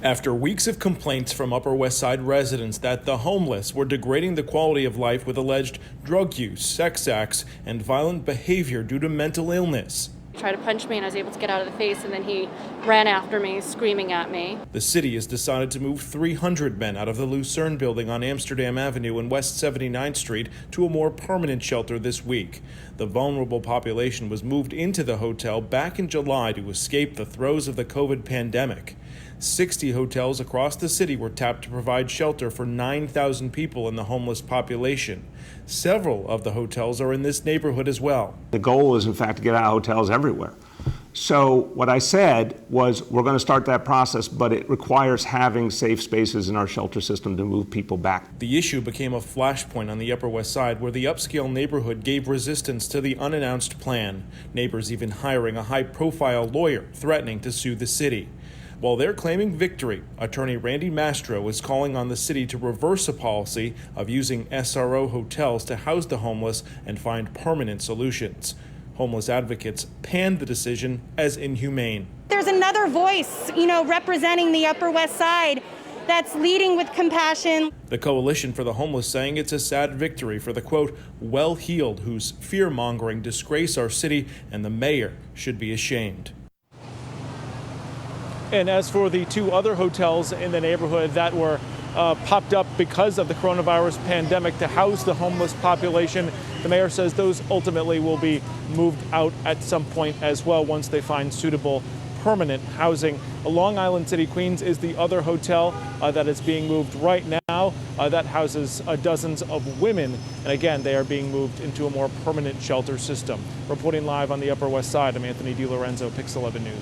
After weeks of complaints from Upper West Side residents that the homeless were degrading the quality of life with alleged drug use, sex acts, and violent behavior due to mental illness. He tried to punch me and I was able to get out of the face, and then he ran after me, screaming at me. The city has decided to move 300 men out of the Lucerne building on Amsterdam Avenue and West 79th Street to a more permanent shelter this week. The vulnerable population was moved into the hotel back in July to escape the throes of the COVID pandemic. 60 hotels across the city were tapped to provide shelter for 9,000 people in the homeless population. Several of the hotels are in this neighborhood as well. The goal is, in fact, to get out of hotels everywhere. So what I said was we're going to start that process, but it requires having safe spaces in our shelter system to move people back. The issue became a flashpoint on the Upper West Side, where the upscale neighborhood gave resistance to the unannounced plan. Neighbors even hiring a high-profile lawyer threatening to sue the city. While they're claiming victory, attorney Randy Mastro is calling on the city to reverse a policy of using SRO hotels to house the homeless and find permanent solutions. Homeless advocates panned the decision as inhumane. There's another voice, representing the Upper West Side that's leading with compassion. The Coalition for the Homeless saying it's a sad victory for the, quote, well-heeled whose fear-mongering disgrace our city, and the mayor should be ashamed. And as for the two other hotels in the neighborhood that were popped up because of the coronavirus pandemic to house the homeless population, the mayor says those ultimately will be moved out at some point as well once they find suitable permanent housing. Long Island City, Queens is the other hotel that is being moved right now. That houses dozens of women. And again, they are being moved into a more permanent shelter system. Reporting live on the Upper West Side, I'm Anthony DiLorenzo, Pix 11 News.